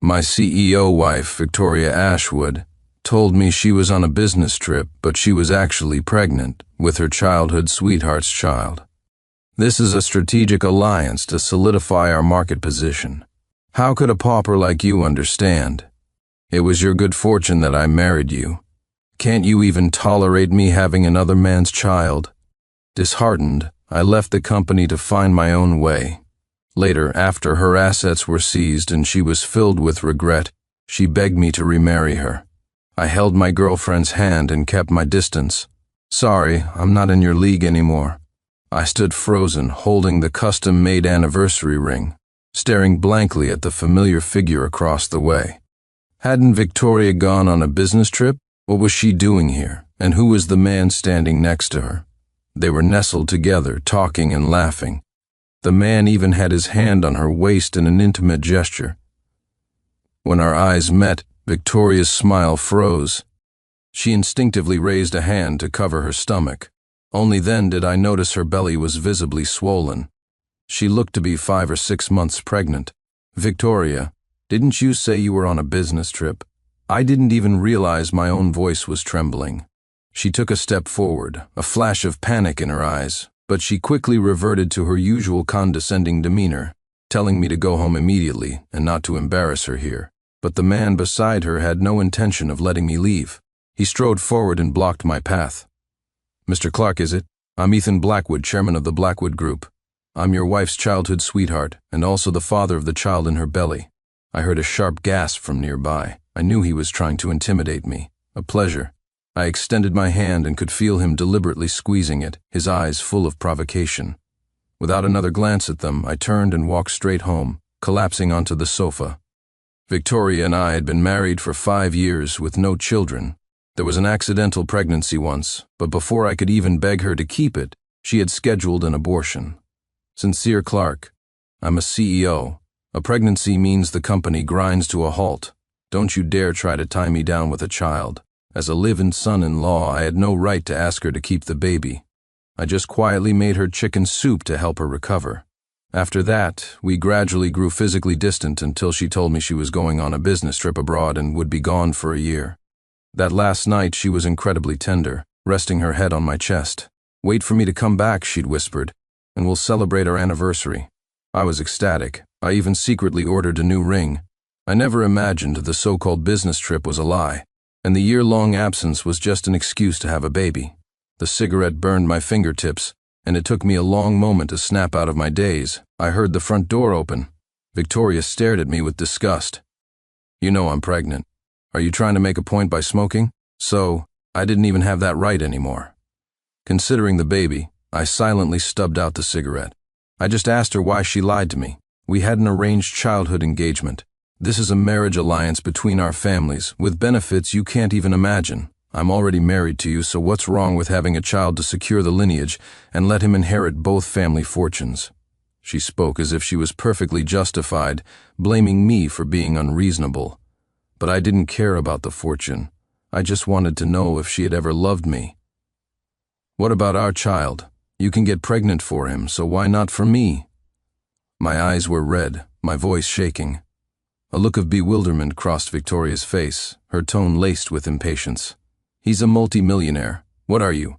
My CEO wife, Victoria Ashwood, told me she was on a business trip, but she was actually pregnant with her childhood sweetheart's child. This is a strategic alliance to solidify our market position. How could a pauper like you understand? It was your good fortune that I married you. Can't you even tolerate me having another man's child? Disheartened, I left the company to find my own way. Later, after her assets were seized and she was filled with regret, she begged me to remarry her. I held my girlfriend's hand and kept my distance. Sorry, I'm not in your league anymore. I stood frozen, holding the custom-made anniversary ring, staring blankly at the familiar figure across the way. Hadn't Victoria gone on a business trip? What was she doing here? And who was the man standing next to her? They were nestled together, talking and laughing. The man even had his hand on her waist in an intimate gesture. When our eyes met, Victoria's smile froze. She instinctively raised a hand to cover her stomach. Only then did I notice her belly was visibly swollen. She looked to be 5 or 6 months pregnant. Victoria, didn't you say you were on a business trip? I didn't even realize my own voice was trembling. She took a step forward, a flash of panic in her eyes, but she quickly reverted to her usual condescending demeanor, telling me to go home immediately and not to embarrass her here. But the man beside her had no intention of letting me leave. He strode forward and blocked my path. "Mr. Clark, is it? I'm Ethan Blackwood, chairman of the Blackwood Group. I'm your wife's childhood sweetheart, and also the father of the child in her belly." I heard a sharp gasp from nearby. I knew he was trying to intimidate me. A pleasure. I extended my hand and could feel him deliberately squeezing it, his eyes full of provocation. Without another glance at them, I turned and walked straight home, collapsing onto the sofa. Victoria and I had been married for 5 years with no children. There was an accidental pregnancy once, but before I could even beg her to keep it, she had scheduled an abortion. Sincere Clark, I'm a CEO. A pregnancy means the company grinds to a halt. Don't you dare try to tie me down with a child. As a live-in son-in-law, I had no right to ask her to keep the baby. I just quietly made her chicken soup to help her recover. After that, we gradually grew physically distant until she told me she was going on a business trip abroad and would be gone for a year. That last night, she was incredibly tender, resting her head on my chest. "Wait for me to come back," she'd whispered, "and we'll celebrate our anniversary." I was ecstatic. I even secretly ordered a new ring. I never imagined the so-called business trip was a lie, and the year-long absence was just an excuse to have a baby. The cigarette burned my fingertips, and it took me a long moment to snap out of my daze. I heard the front door open. Victoria stared at me with disgust. "You know I'm pregnant. Are you trying to make a point by smoking?" So, I didn't even have that right anymore. Considering the baby, I silently stubbed out the cigarette. I just asked her why she lied to me. We had an arranged childhood engagement. This is a marriage alliance between our families, with benefits you can't even imagine. I'm already married to you, so what's wrong with having a child to secure the lineage and let him inherit both family fortunes? She spoke as if she was perfectly justified, blaming me for being unreasonable. But I didn't care about the fortune. I just wanted to know if she had ever loved me. "What about our child? You can get pregnant for him, so why not for me?" My eyes were red, my voice shaking. A look of bewilderment crossed Victoria's face, her tone laced with impatience. "He's a multi-millionaire. What are you?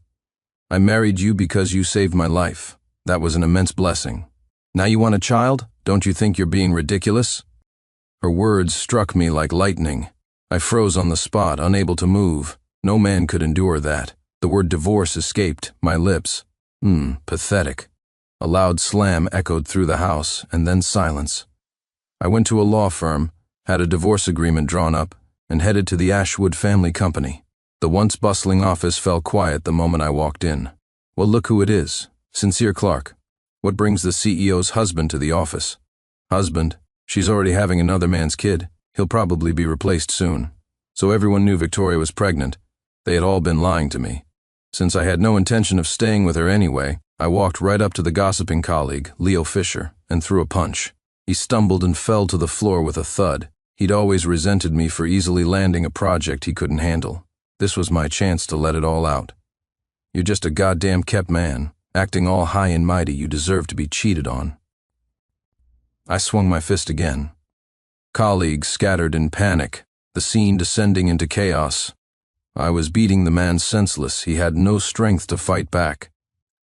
I married you because you saved my life. That was an immense blessing. Now you want a child? Don't you think you're being ridiculous?" Her words struck me like lightning. I froze on the spot, unable to move. No man could endure that. The word divorce escaped my lips. Pathetic. A loud slam echoed through the house, and then silence. I went to a law firm, had a divorce agreement drawn up, and headed to the Ashwood family company. The once bustling office fell quiet the moment I walked in. Well, look who it is. Sincere Clark. What brings the CEO's husband to the office? Husband? She's already having another man's kid. He'll probably be replaced soon. So everyone knew Victoria was pregnant. They had all been lying to me. Since I had no intention of staying with her anyway, I walked right up to the gossiping colleague, Leo Fisher, and threw a punch. He stumbled and fell to the floor with a thud. He'd always resented me for easily landing a project he couldn't handle. This was my chance to let it all out. "You're just a goddamn kept man. Acting all high and mighty, you deserve to be cheated on." I swung my fist again. Colleagues scattered in panic, the scene descending into chaos. I was beating the man senseless. He had no strength to fight back.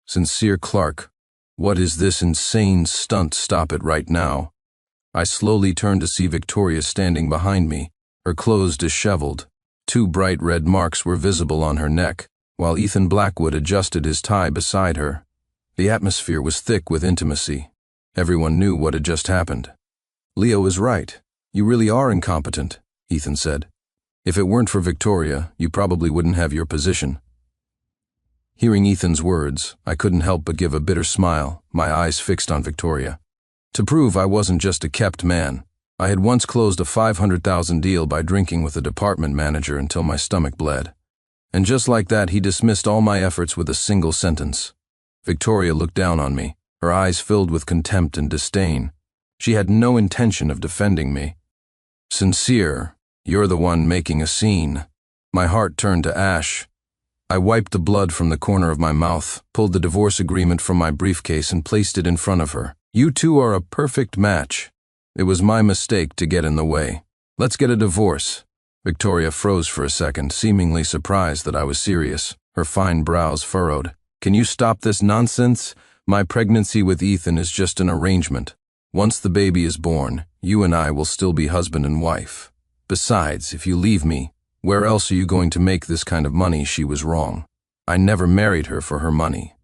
Sincere Clark, what is this insane stunt? Stop it right now. I slowly turned to see Victoria standing behind me, her clothes disheveled. 2 bright red marks were visible on her neck, while Ethan Blackwood adjusted his tie beside her. The atmosphere was thick with intimacy. Everyone knew what had just happened. Leo is right. You really are incompetent, Ethan said. If it weren't for Victoria, you probably wouldn't have your position. Hearing Ethan's words, I couldn't help but give a bitter smile, my eyes fixed on Victoria. To prove I wasn't just a kept man, I had once closed a $500,000 deal by drinking with a department manager until my stomach bled. And just like that, he dismissed all my efforts with a single sentence. Victoria looked down on me, her eyes filled with contempt and disdain. She had no intention of defending me. Sincere, you're the one making a scene. My heart turned to ash. I wiped the blood from the corner of my mouth, pulled the divorce agreement from my briefcase and placed it in front of her. You two are a perfect match. It was my mistake to get in the way. Let's get a divorce. Victoria froze for a second, seemingly surprised that I was serious, her fine brows furrowed. Can you stop this nonsense? My pregnancy with Ethan is just an arrangement. Once the baby is born, you and I will still be husband and wife. Besides, if you leave me, where else are you going to make this kind of money? She was wrong. I never married her for her money.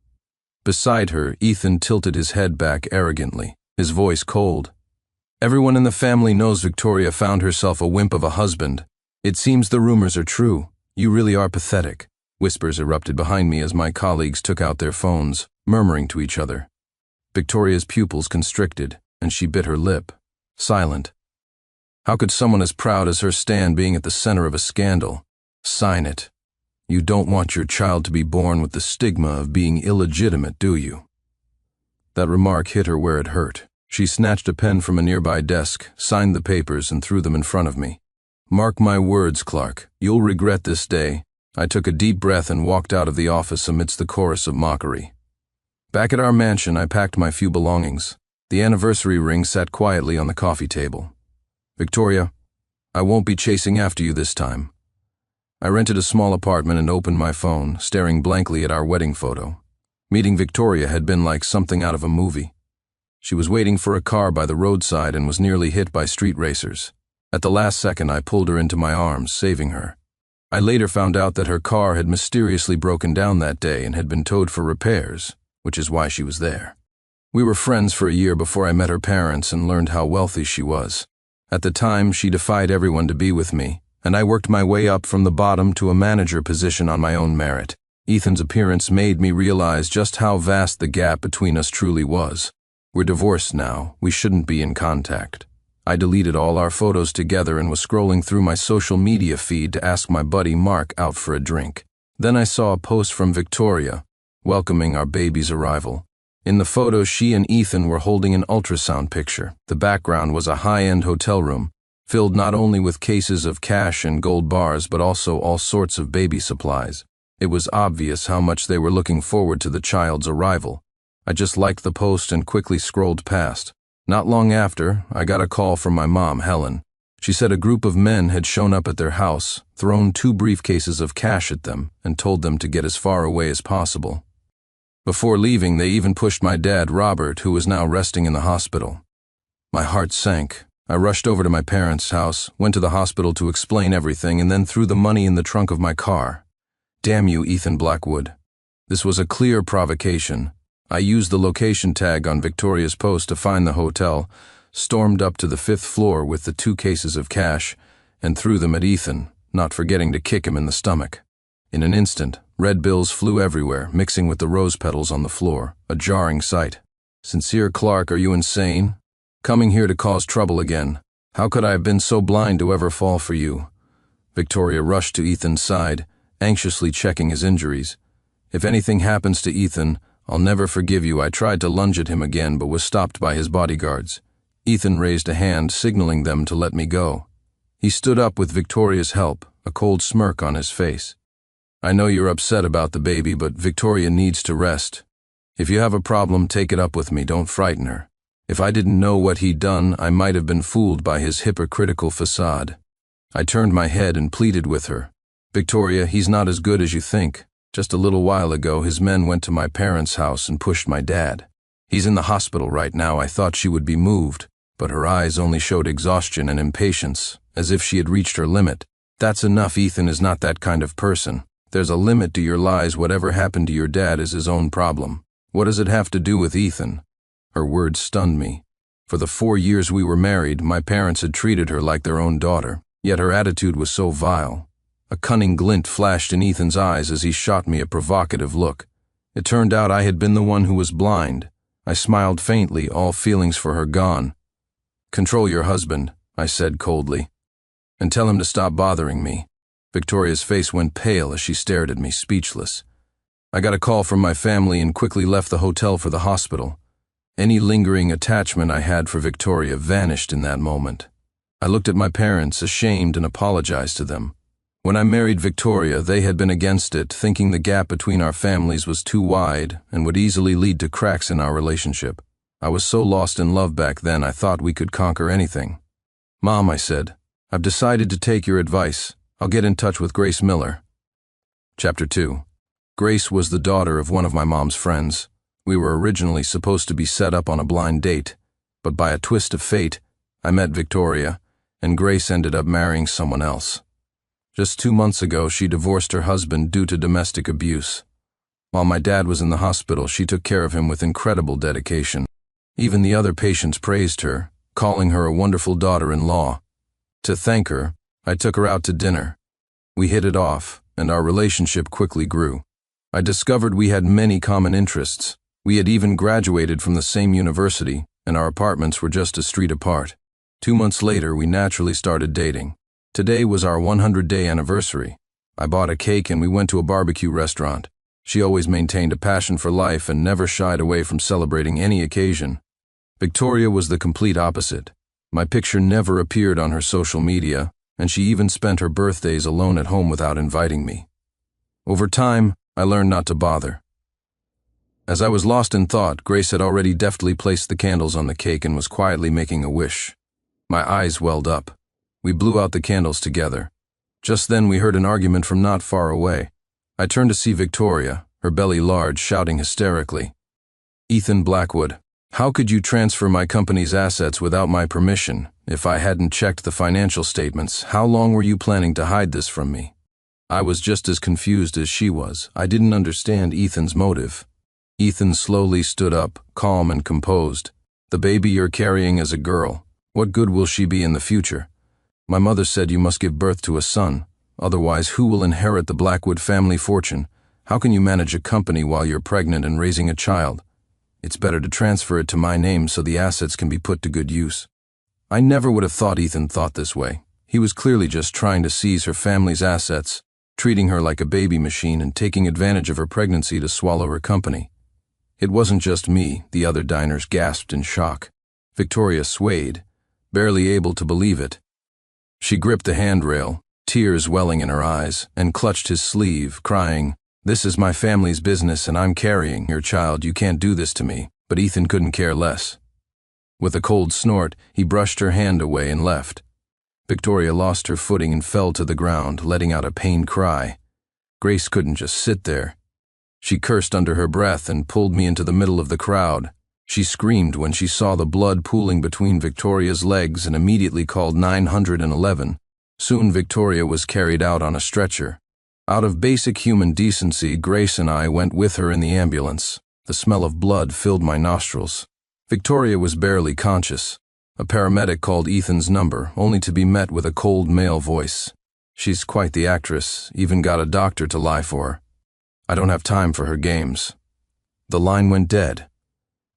Beside her, Ethan tilted his head back arrogantly, his voice cold. Everyone in the family knows Victoria found herself a wimp of a husband. It seems the rumors are true. You really are pathetic. Whispers erupted behind me as my colleagues took out their phones, murmuring to each other. Victoria's pupils constricted, and she bit her lip, silent. How could someone as proud as her stand being at the center of a scandal? Sign it. You don't want your child to be born with the stigma of being illegitimate, do you? That remark hit her where it hurt. She snatched a pen from a nearby desk, signed the papers, and threw them in front of me. Mark my words, Clark. You'll regret this day. I took a deep breath and walked out of the office amidst the chorus of mockery. Back at our mansion, I packed my few belongings. The anniversary ring sat quietly on the coffee table. Victoria, I won't be chasing after you this time. I rented a small apartment and opened my phone, staring blankly at our wedding photo. Meeting Victoria had been like something out of a movie. She was waiting for a car by the roadside and was nearly hit by street racers. At the last second, I pulled her into my arms, saving her. I later found out that her car had mysteriously broken down that day and had been towed for repairs, which is why she was there. We were friends for a year before I met her parents and learned how wealthy she was. At the time, she defied everyone to be with me, and I worked my way up from the bottom to a manager position on my own merit. Ethan's appearance made me realize just how vast the gap between us truly was. We're divorced now. We shouldn't be in contact. I deleted all our photos together and was scrolling through my social media feed to ask my buddy Mark out for a drink. Then I saw a post from Victoria, welcoming our baby's arrival. In the photo, she and Ethan were holding an ultrasound picture. The background was a high-end hotel room, filled not only with cases of cash and gold bars, but also all sorts of baby supplies. It was obvious how much they were looking forward to the child's arrival. I just liked the post and quickly scrolled past. Not long after, I got a call from my mom, Helen. She said a group of men had shown up at their house, thrown 2 briefcases of cash at them, and told them to get as far away as possible. Before leaving, they even pushed my dad, Robert, who was now resting in the hospital. My heart sank. I rushed over to my parents' house, went to the hospital to explain everything, and then threw the money in the trunk of my car. Damn you, Ethan Blackwood. This was a clear provocation. I used the location tag on Victoria's post to find the hotel, stormed up to the 5th floor with the 2 cases of cash, and threw them at Ethan, not forgetting to kick him in the stomach. In an instant, red bills flew everywhere, mixing with the rose petals on the floor, a jarring sight. Sincere Clark, are you insane? Coming here to cause trouble again. How could I have been so blind to ever fall for you? Victoria rushed to Ethan's side, anxiously checking his injuries. If anything happens to Ethan, I'll never forgive you. I tried to lunge at him again, but was stopped by his bodyguards. Ethan raised a hand, signaling them to let me go. He stood up with Victoria's help, a cold smirk on his face. I know you're upset about the baby, but Victoria needs to rest. If you have a problem, take it up with me. Don't frighten her. If I didn't know what he'd done, I might have been fooled by his hypocritical facade. I turned my head and pleaded with her. "Victoria, he's not as good as you think. Just a little while ago, his men went to my parents' house and pushed my dad. He's in the hospital right now." I thought she would be moved, but her eyes only showed exhaustion and impatience, as if she had reached her limit. "That's enough. Ethan is not that kind of person. There's a limit to your lies. Whatever happened to your dad is his own problem. What does it have to do with Ethan?" Her words stunned me. For the 4 years we were married, my parents had treated her like their own daughter, yet her attitude was so vile. A cunning glint flashed in Ethan's eyes as he shot me a provocative look. It turned out I had been the one who was blind. I smiled faintly, all feelings for her gone. "Control your husband," I said coldly, "and tell him to stop bothering me." Victoria's face went pale as she stared at me, speechless. I got a call from my family and quickly left the hotel for the hospital. Any lingering attachment I had for Victoria vanished in that moment. I looked at my parents, ashamed, and apologized to them. When I married Victoria, they had been against it, thinking the gap between our families was too wide and would easily lead to cracks in our relationship. I was so lost in love back then, I thought we could conquer anything. "Mom," I said, "I've decided to take your advice. I'll get in touch with Grace Miller." Chapter 2. Grace was the daughter of one of my mom's friends. We were originally supposed to be set up on a blind date, but by a twist of fate, I met Victoria, and Grace ended up marrying someone else. Just 2 months ago, she divorced her husband due to domestic abuse. While my dad was in the hospital, she took care of him with incredible dedication. Even the other patients praised her, calling her a wonderful daughter-in-law. To thank her, I took her out to dinner. We hit it off, and our relationship quickly grew. I discovered we had many common interests. We had even graduated from the same university, and our apartments were just a street apart. 2 months later, we naturally started dating. Today was our 100-day anniversary. I bought a cake and we went to a barbecue restaurant. She always maintained a passion for life and never shied away from celebrating any occasion. Victoria was the complete opposite. My picture never appeared on her social media, and she even spent her birthdays alone at home without inviting me. Over time, I learned not to bother. As I was lost in thought, Grace had already deftly placed the candles on the cake and was quietly making a wish. My eyes welled up. We blew out the candles together. Just then we heard an argument from not far away. I turned to see Victoria, her belly large, shouting hysterically, "Ethan Blackwood, how could you transfer my company's assets without my permission? If I hadn't checked the financial statements, how long were you planning to hide this from me?" I was just as confused as she was. I didn't understand Ethan's motive. Ethan slowly stood up, calm and composed. "The baby you're carrying is a girl. What good will she be in the future? My mother said you must give birth to a son. Otherwise, who will inherit the Blackwood family fortune? How can you manage a company while you're pregnant and raising a child? It's better to transfer it to my name so the assets can be put to good use." I never would have thought Ethan thought this way. He was clearly just trying to seize her family's assets, treating her like a baby machine and taking advantage of her pregnancy to swallow her company. It wasn't just me, the other diners gasped in shock. Victoria swayed, barely able to believe it. She gripped the handrail, tears welling in her eyes, and clutched his sleeve, crying, "This is my family's business and I'm carrying your child. You can't do this to me." But Ethan couldn't care less. With a cold snort, he brushed her hand away and left. Victoria lost her footing and fell to the ground, letting out a pained cry. Grace couldn't just sit there. She cursed under her breath and pulled me into the middle of the crowd. She screamed when she saw the blood pooling between Victoria's legs and immediately called 911. Soon Victoria was carried out on a stretcher. Out of basic human decency, Grace and I went with her in the ambulance. The smell of blood filled my nostrils. Victoria was barely conscious. A paramedic called Ethan's number, only to be met with a cold male voice. "She's quite the actress, even got a doctor to lie for her. I don't have time for her games." The line went dead.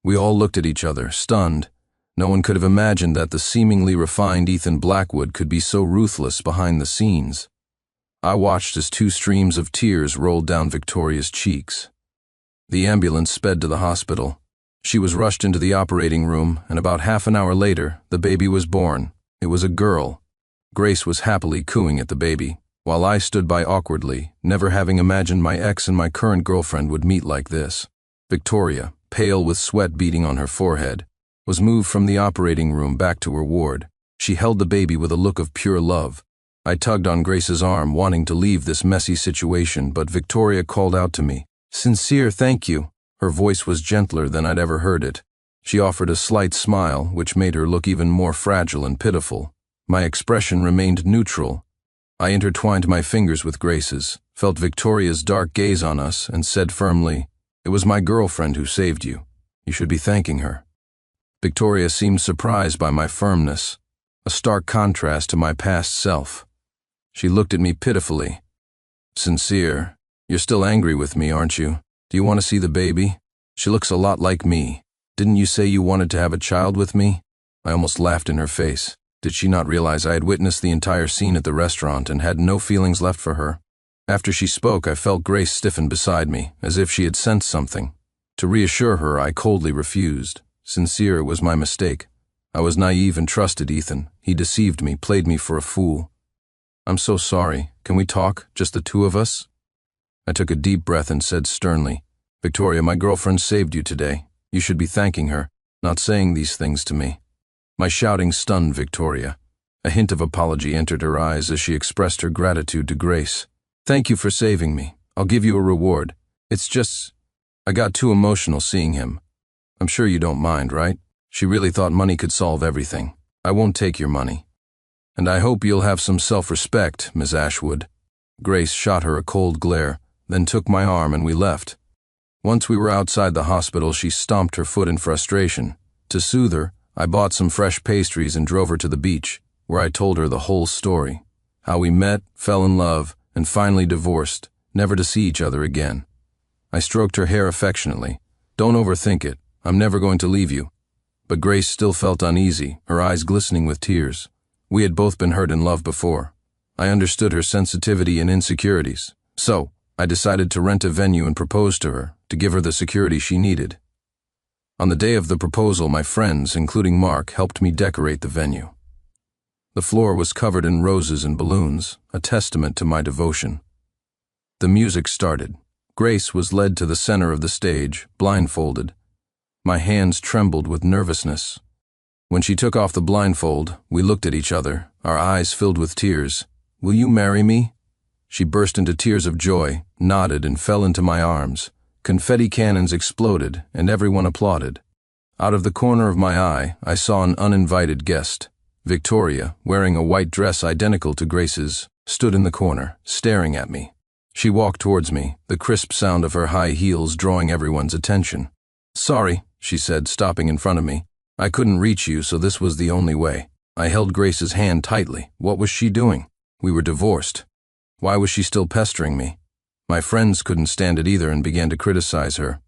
We all looked at each other, stunned. No one could have imagined that the seemingly refined Ethan Blackwood could be so ruthless behind the scenes. I watched as 2 streams of tears rolled down Victoria's cheeks. The ambulance sped to the hospital. She was rushed into the operating room, and about half an hour later, the baby was born. It was a girl. Grace was happily cooing at the baby, while I stood by awkwardly, never having imagined my ex and my current girlfriend would meet like this. Victoria, pale with sweat beading on her forehead, was moved from the operating room back to her ward. She held the baby with a look of pure love. I tugged on Grace's arm, wanting to leave this messy situation, but Victoria called out to me, "Sincere, thank you." Her voice was gentler than I'd ever heard it. She offered a slight smile, which made her look even more fragile and pitiful. My expression remained neutral. I intertwined my fingers with Grace's, felt Victoria's dark gaze on us, and said firmly, "It was my girlfriend who saved you. You should be thanking her." Victoria seemed surprised by my firmness, a stark contrast to my past self. She looked at me pitifully. "Sincere, you're still angry with me, aren't you? Do you want to see the baby? She looks a lot like me. Didn't you say you wanted to have a child with me?" I almost laughed in her face. Did she not realize I had witnessed the entire scene at the restaurant and had no feelings left for her? After she spoke, I felt Grace stiffen beside me, as if she had sensed something. To reassure her, I coldly refused. Sincere, it was my mistake. I was naive and trusted Ethan. He deceived me, played me for a fool. "I'm so sorry. Can we talk, just the two of us?" I took a deep breath and said sternly, "Victoria, my girlfriend saved you today. You should be thanking her, not saying these things to me." My shouting stunned Victoria. A hint of apology entered her eyes as she expressed her gratitude to Grace. "Thank you for saving me. I'll give you a reward. It's just, I got too emotional seeing him. I'm sure you don't mind, right? She really thought money could solve everything. I won't take your money. And I hope you'll have some self-respect, Miss Ashwood." Grace shot her a cold glare, then took my arm and we left. Once we were outside the hospital, she stomped her foot in frustration. To soothe her, I bought some fresh pastries and drove her to the beach, where I told her the whole story. How we met, fell in love, and finally divorced, never to see each other again. I stroked her hair affectionately. "Don't overthink it. I'm never going to leave you." But Grace still felt uneasy, her eyes glistening with tears. We had both been hurt in love before. I understood her sensitivity and insecurities. So, I decided to rent a venue and propose to her, to give her the security she needed. On the day of the proposal, my friends, including Mark, helped me decorate the venue. The floor was covered in roses and balloons, a testament to my devotion. The music started. Grace was led to the center of the stage, blindfolded. My hands trembled with nervousness. When she took off the blindfold, we looked at each other, our eyes filled with tears. "Will you marry me?" She burst into tears of joy, nodded, and fell into my arms. Confetti cannons exploded, and everyone applauded. Out of the corner of my eye, I saw an uninvited guest. Victoria, wearing a white dress identical to Grace's, stood in the corner, staring at me. She walked towards me, the crisp sound of her high heels drawing everyone's attention. "Sorry," she said, stopping in front of me. "I couldn't reach you, so this was the only way." I held Grace's hand tightly. What was she doing? We were divorced. Why was she still pestering me? My friends couldn't stand it either and began to criticize her.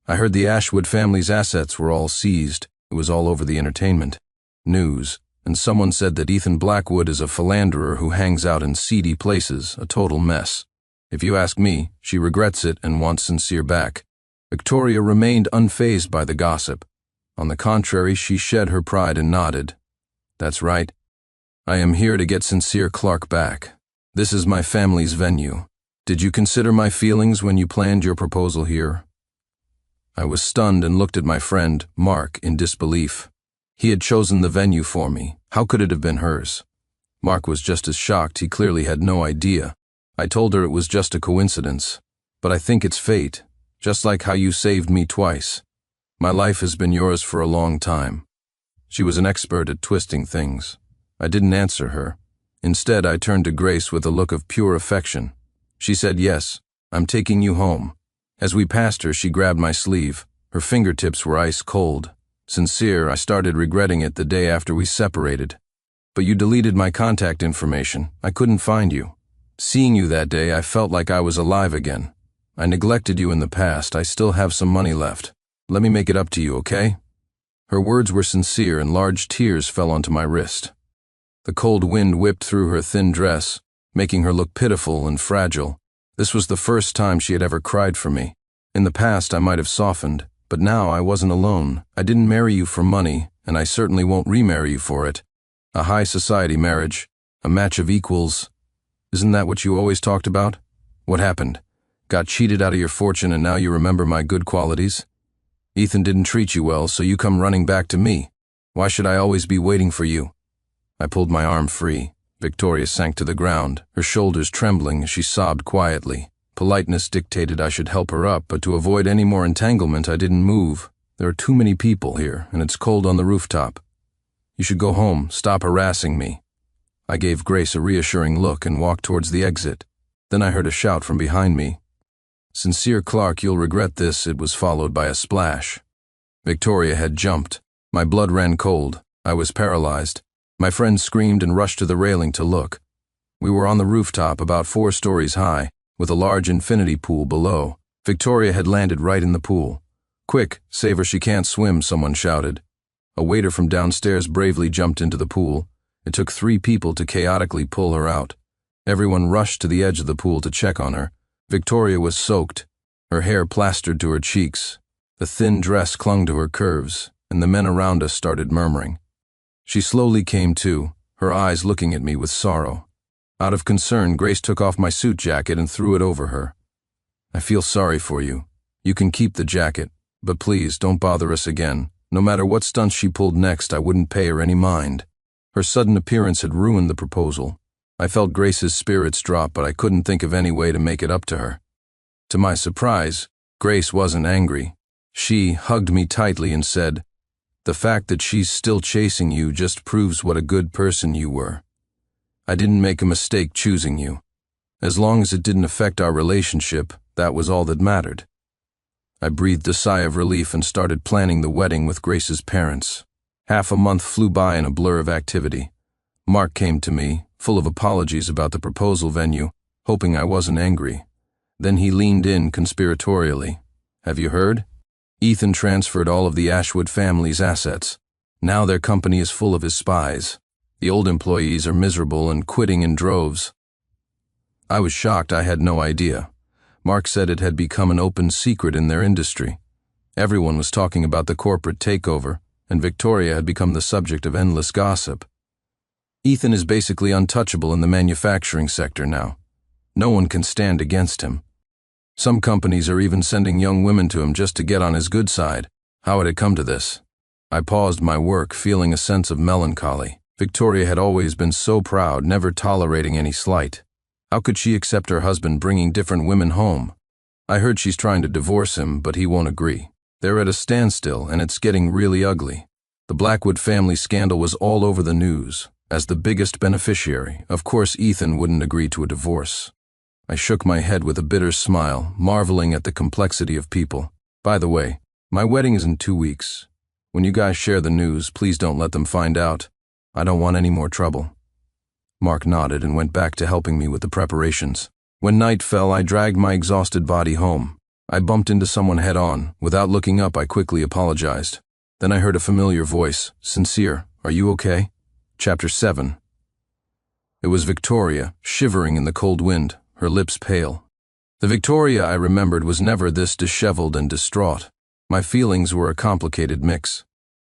I heard the Ashwood family's assets were all seized. It was all over the entertainment news, and someone said that Ethan Blackwood is a philanderer who hangs out in seedy places, a total mess. If you ask me, she regrets it and wants Sincere back. Victoria remained unfazed by the gossip. On the contrary, she shed her pride and nodded. "That's right. I am here to get Sincere Clark back. This is my family's venue. Did you consider my feelings when you planned your proposal here?" I was stunned and looked at my friend, Mark, in disbelief. He had chosen the venue for me. How could it have been hers? Mark was just as shocked. He clearly had no idea. I told her it was just a coincidence. "But I think it's fate, just like how you saved me twice. My life has been yours for a long time." She was an expert at twisting things. I didn't answer her. Instead, I turned to Grace with a look of pure affection. She said, "Yes, I'm taking you home." As we passed her, she grabbed my sleeve. Her fingertips were ice cold. "Sincere, I started regretting it the day after we separated. But you deleted my contact information. I couldn't find you. Seeing you that day, I felt like I was alive again. I neglected you in the past. I still have some money left. Let me make it up to you, okay?" Her words were sincere, and large tears fell onto my wrist. The cold wind whipped through her thin dress, making her look pitiful and fragile. This was the first time she had ever cried for me. In the past, I might have softened, but now I wasn't alone. I didn't marry you for money, and I certainly won't remarry you for it. A high society marriage, a match of equals. Isn't that what you always talked about? What happened? Got cheated out of your fortune and now you remember my good qualities? Ethan didn't treat you well, so you come running back to me. Why should I always be waiting for you?" I pulled my arm free. Victoria sank to the ground, her shoulders trembling as she sobbed quietly. Politeness dictated I should help her up, but to avoid any more entanglement, I didn't move. There are too many people here, and it's cold on the rooftop. You should go home, stop harassing me. I gave Grace a reassuring look and walked towards the exit. Then I heard a shout from behind me. "Sincere Clark, you'll regret this." It was followed by a splash. Victoria had jumped. My blood ran cold. I was paralyzed. My friend screamed and rushed to the railing to look. We were on the rooftop, about 4 stories high, with a large infinity pool below. Victoria had landed right in the pool. "Quick, save her, she can't swim," someone shouted. A waiter from downstairs bravely jumped into the pool. It took 3 people to chaotically pull her out. Everyone rushed to the edge of the pool to check on her. Victoria was soaked, her hair plastered to her cheeks. The thin dress clung to her curves, and the men around us started murmuring. She slowly came to, her eyes looking at me with sorrow. Out of concern, Grace took off my suit jacket and threw it over her. "I feel sorry for you. You can keep the jacket, but please don't bother us again. No matter what stunts she pulled next, I wouldn't pay her any mind." Her sudden appearance had ruined the proposal. I felt Grace's spirits drop, but I couldn't think of any way to make it up to her. To my surprise, Grace wasn't angry. She hugged me tightly and said, "The fact that she's still chasing you just proves what a good person you were. I didn't make a mistake choosing you. As long as it didn't affect our relationship, that was all that mattered." I breathed a sigh of relief and started planning the wedding with Grace's parents. Half a month flew by in a blur of activity. Mark came to me, full of apologies about the proposal venue, hoping I wasn't angry. Then he leaned in conspiratorially. "Have you heard? Ethan transferred all of the Ashwood family's assets. Now their company is full of his spies. The old employees are miserable and quitting in droves." I was shocked. I had no idea. Mark said it had become an open secret in their industry. Everyone was talking about the corporate takeover, and Victoria had become the subject of endless gossip. Ethan is basically untouchable in the manufacturing sector now. No one can stand against him. Some companies are even sending young women to him just to get on his good side. How had it come to this? I paused my work, feeling a sense of melancholy. Victoria had always been so proud, never tolerating any slight. How could she accept her husband bringing different women home? I heard she's trying to divorce him, but he won't agree. They're at a standstill, and it's getting really ugly. The Blackwood family scandal was all over the news. As the biggest beneficiary, of course Ethan wouldn't agree to a divorce. I shook my head with a bitter smile, marveling at the complexity of people. "By the way, my wedding is in 2 weeks. When you guys share the news, please don't let them find out. I don't want any more trouble." Mark nodded and went back to helping me with the preparations. When night fell, I dragged my exhausted body home. I bumped into someone head-on. Without looking up, I quickly apologized. Then I heard a familiar voice. "Sincere, are you okay?" Chapter 7. It was Victoria, shivering in the cold wind, her lips pale. The Victoria I remembered was never this disheveled and distraught. My feelings were a complicated mix.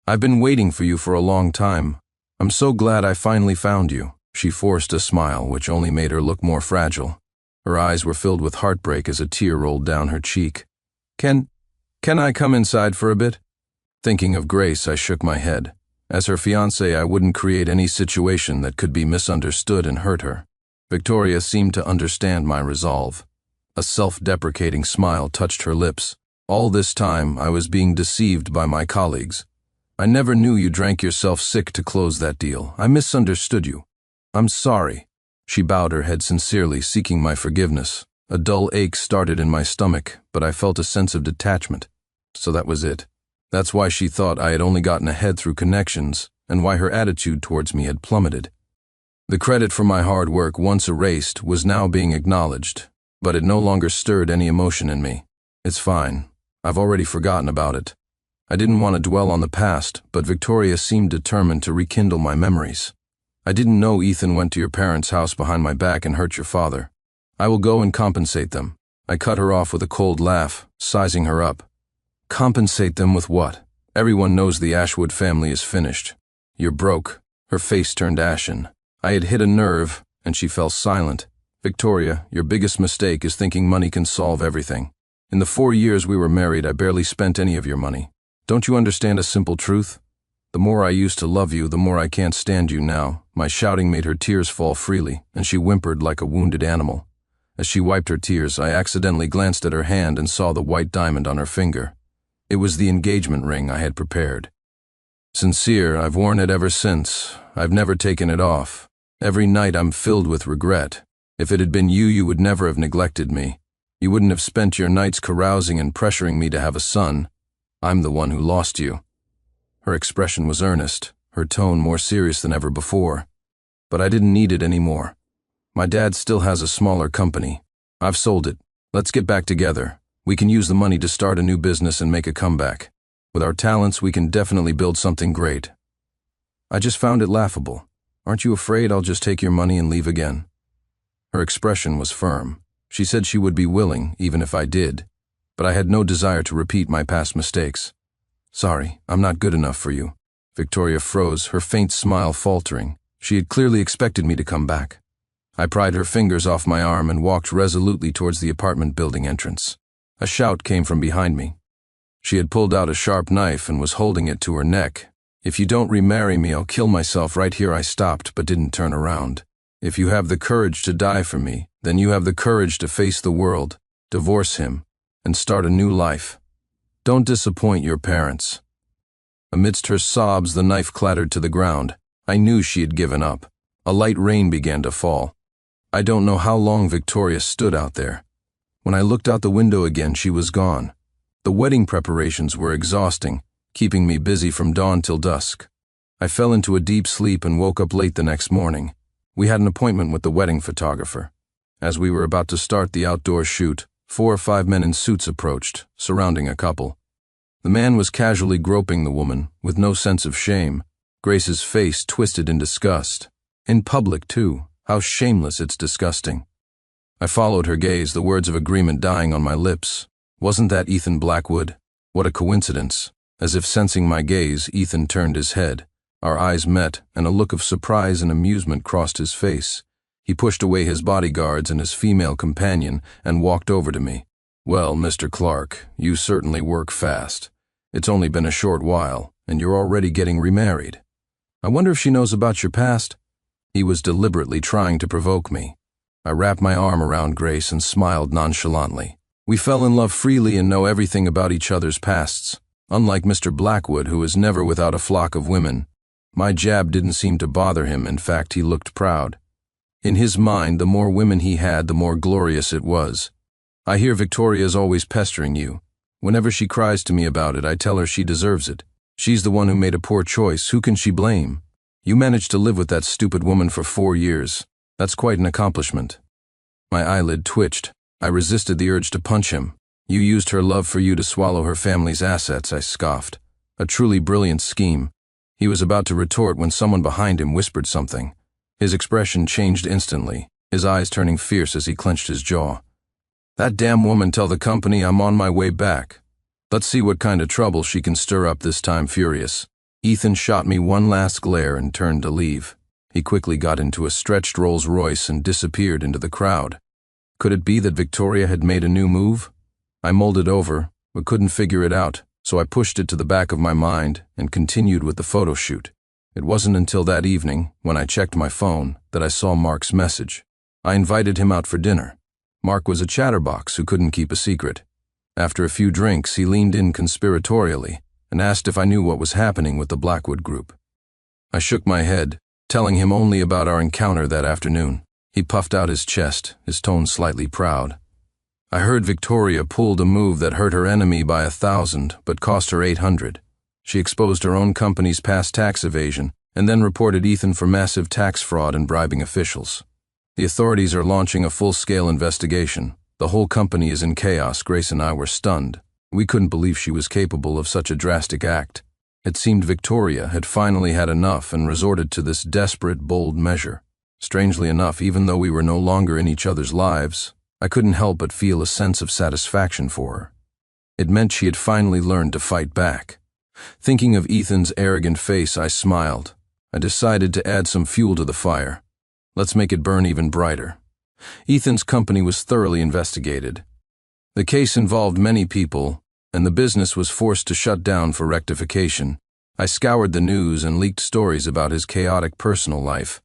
"I've been waiting for you for a long time. I'm so glad I finally found you." She forced a smile, which only made her look more fragile. Her eyes were filled with heartbreak as a tear rolled down her cheek. Can I come inside for a bit?" Thinking of Grace, I shook my head. As her fiancé, I wouldn't create any situation that could be misunderstood and hurt her. Victoria seemed to understand my resolve. A self-deprecating smile touched her lips. All this time, I was being deceived by my colleagues. "I never knew you drank yourself sick to close that deal. I misunderstood you. I'm sorry." She bowed her head sincerely, seeking my forgiveness. A dull ache started in my stomach, but I felt a sense of detachment. So that was it. That's why she thought I had only gotten ahead through connections, and why her attitude towards me had plummeted. The credit for my hard work, once erased, was now being acknowledged, but it no longer stirred any emotion in me. "It's fine. I've already forgotten about it." I didn't want to dwell on the past, but Victoria seemed determined to rekindle my memories. "I didn't know Ethan went to your parents' house behind my back and hurt your father. I will go and compensate them." I cut her off with a cold laugh, sizing her up. "Compensate them with what? Everyone knows the Ashwood family is finished. You're broke." Her face turned ashen. I had hit a nerve, and she fell silent. "Victoria, your biggest mistake is thinking money can solve everything. In the 4 years we were married, I barely spent any of your money. Don't you understand a simple truth? The more I used to love you, the more I can't stand you now." My shouting made her tears fall freely, and she whimpered like a wounded animal. As she wiped her tears, I accidentally glanced at her hand and saw the white diamond on her finger. It was the engagement ring I had prepared. "Sincere, I've worn it ever since. I've never taken it off. Every night I'm filled with regret. If it had been you, you would never have neglected me. You wouldn't have spent your nights carousing and pressuring me to have a son. I'm the one who lost you." Her expression was earnest, her tone more serious than ever before. "But I didn't need it anymore. My dad still has a smaller company. I've sold it. Let's get back together. We can use the money to start a new business and make a comeback. With our talents, we can definitely build something great." I just found it laughable. "Aren't you afraid I'll just take your money and leave again?" Her expression was firm. She said she would be willing, even if I did. But I had no desire to repeat my past mistakes. "Sorry, I'm not good enough for you." Victoria froze, her faint smile faltering. She had clearly expected me to come back. I pried her fingers off my arm and walked resolutely towards the apartment building entrance. A shout came from behind me. She had pulled out a sharp knife and was holding it to her neck. "If you don't remarry me, I'll kill myself right here." I stopped but didn't turn around. "If you have the courage to die for me, then you have the courage to face the world, divorce him, and start a new life. Don't disappoint your parents." Amidst her sobs, the knife clattered to the ground. I knew she had given up. A light rain began to fall. I don't know how long Victoria stood out there. When I looked out the window again, she was gone. The wedding preparations were exhausting, keeping me busy from dawn till dusk. I fell into a deep sleep and woke up late the next morning. We had an appointment with the wedding photographer. As we were about to start the outdoor shoot, 4 or 5 men in suits approached, surrounding a couple. The man was casually groping the woman, with no sense of shame. Grace's face twisted in disgust. In public, too. How shameless, it's disgusting. I followed her gaze, the words of agreement dying on my lips. Wasn't that Ethan Blackwood? What a coincidence. As if sensing my gaze, Ethan turned his head. Our eyes met, and a look of surprise and amusement crossed his face. He pushed away his bodyguards and his female companion and walked over to me. "Well, Mr. Clark, you certainly work fast. It's only been a short while, and you're already getting remarried. I wonder if she knows about your past?" He was deliberately trying to provoke me. I wrapped my arm around Grace and smiled nonchalantly. "We fell in love freely and know everything about each other's pasts. Unlike Mr. Blackwood, who is never without a flock of women. My jab didn't seem to bother him. In fact, he looked proud. In his mind, the more women he had, the more glorious it was. I hear Victoria's always pestering you. Whenever she cries to me about it, I tell her she deserves it. She's the one who made a poor choice. Who can she blame? You managed to live with that stupid woman for 4 years. That's quite an accomplishment." My eyelid twitched. I resisted the urge to punch him. "You used her love for you to swallow her family's assets," I scoffed. "A truly brilliant scheme." He was about to retort when someone behind him whispered something. His expression changed instantly, his eyes turning fierce as he clenched his jaw. "That damn woman, tell the company I'm on my way back. Let's see what kind of trouble she can stir up this time." Furious, Ethan shot me one last glare and turned to leave. He quickly got into a stretched Rolls-Royce and disappeared into the crowd. Could it be that Victoria had made a new move? I mulled it over, but couldn't figure it out, so I pushed it to the back of my mind and continued with the photo shoot. It wasn't until that evening, when I checked my phone, that I saw Mark's message. I invited him out for dinner. Mark was a chatterbox who couldn't keep a secret. After a few drinks, he leaned in conspiratorially and asked if I knew what was happening with the Blackwood Group. I shook my head, telling him only about our encounter that afternoon. He puffed out his chest, his tone slightly proud. "I heard Victoria pulled a move that hurt her enemy by 1,000, but cost her 800. She exposed her own company's past tax evasion and then reported Ethan for massive tax fraud and bribing officials. The authorities are launching a full-scale investigation. The whole company is in chaos." Grace and I were stunned. We couldn't believe she was capable of such a drastic act. It seemed Victoria had finally had enough and resorted to this desperate, bold measure. Strangely enough, even though we were no longer in each other's lives, I couldn't help but feel a sense of satisfaction for her. It meant she had finally learned to fight back. Thinking of Ethan's arrogant face, I smiled. I decided to add some fuel to the fire. Let's make it burn even brighter. Ethan's company was thoroughly investigated. The case involved many people, and the business was forced to shut down for rectification. I scoured the news and leaked stories about his chaotic personal life.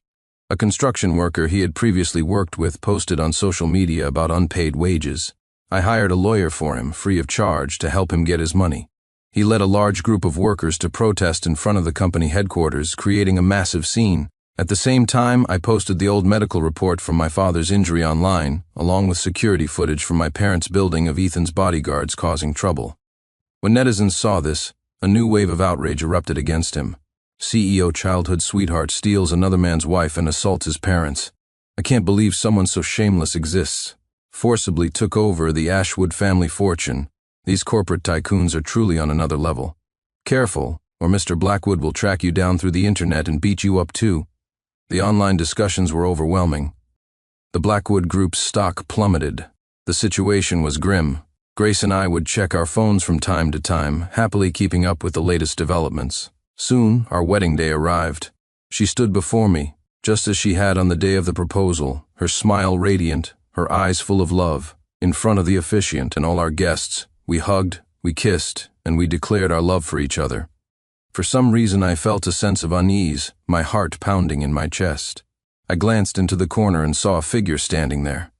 A construction worker he had previously worked with posted on social media about unpaid wages. I hired a lawyer for him, free of charge, to help him get his money. He led a large group of workers to protest in front of the company headquarters, creating a massive scene. At the same time, I posted the old medical report from my father's injury online, along with security footage from my parents' building of Ethan's bodyguards causing trouble. When netizens saw this, a new wave of outrage erupted against him. CEO childhood sweetheart steals another man's wife and assaults his parents. I can't believe someone so shameless exists. Forcibly took over the Ashwood family fortune. These corporate tycoons are truly on another level. Careful, or Mr. Blackwood will track you down through the internet and beat you up too. The online discussions were overwhelming. The Blackwood Group's stock plummeted. The situation was grim. Grace and I would check our phones from time to time, happily keeping up with the latest developments. Soon, our wedding day arrived. She stood before me, just as she had on the day of the proposal, her smile radiant, her eyes full of love. In front of the officiant and all our guests, we hugged, we kissed, and we declared our love for each other. For some reason I felt a sense of unease, my heart pounding in my chest. I glanced into the corner and saw a figure standing there.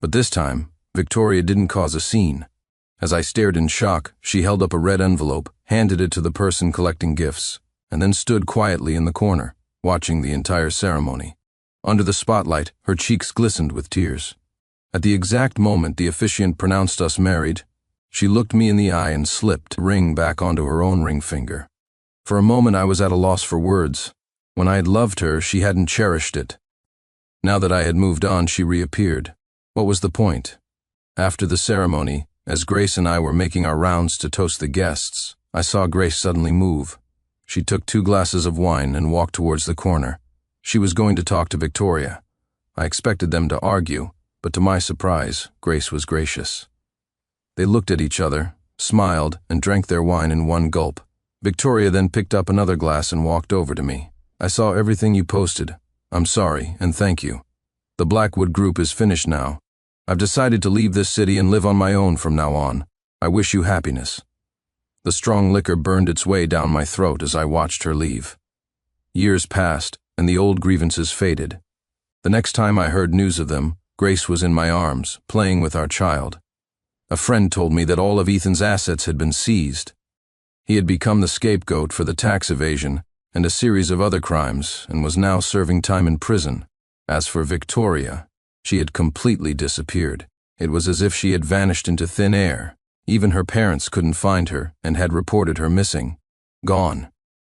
But this time, Victoria didn't cause a scene. As I stared in shock, she held up a red envelope, handed it to the person collecting gifts, and then stood quietly in the corner, watching the entire ceremony. Under the spotlight, her cheeks glistened with tears. At the exact moment the officiant pronounced us married, she looked me in the eye and slipped a ring back onto her own ring finger. For a moment I was at a loss for words. When I had loved her, she hadn't cherished it. Now that I had moved on, she reappeared. What was the point? After the ceremony, as Grace and I were making our rounds to toast the guests, I saw Grace suddenly move. She took 2 glasses of wine and walked towards the corner. She was going to talk to Victoria. I expected them to argue, but to my surprise, Grace was gracious. They looked at each other, smiled, and drank their wine in one gulp. Victoria then picked up another glass and walked over to me. I saw everything you posted. I'm sorry, and thank you. The Blackwood Group is finished now. I've decided to leave this city and live on my own from now on. I wish you happiness. The strong liquor burned its way down my throat as I watched her leave. Years passed, and the old grievances faded. The next time I heard news of them, Grace was in my arms, playing with our child. A friend told me that all of Ethan's assets had been seized. He had become the scapegoat for the tax evasion and a series of other crimes and was now serving time in prison. As for Victoria, she had completely disappeared. It was as if she had vanished into thin air. Even her parents couldn't find her and had reported her missing. Gone.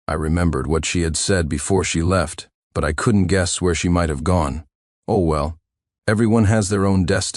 I remembered what she had said before she left, but I couldn't guess where she might have gone. Oh well, everyone has their own destiny.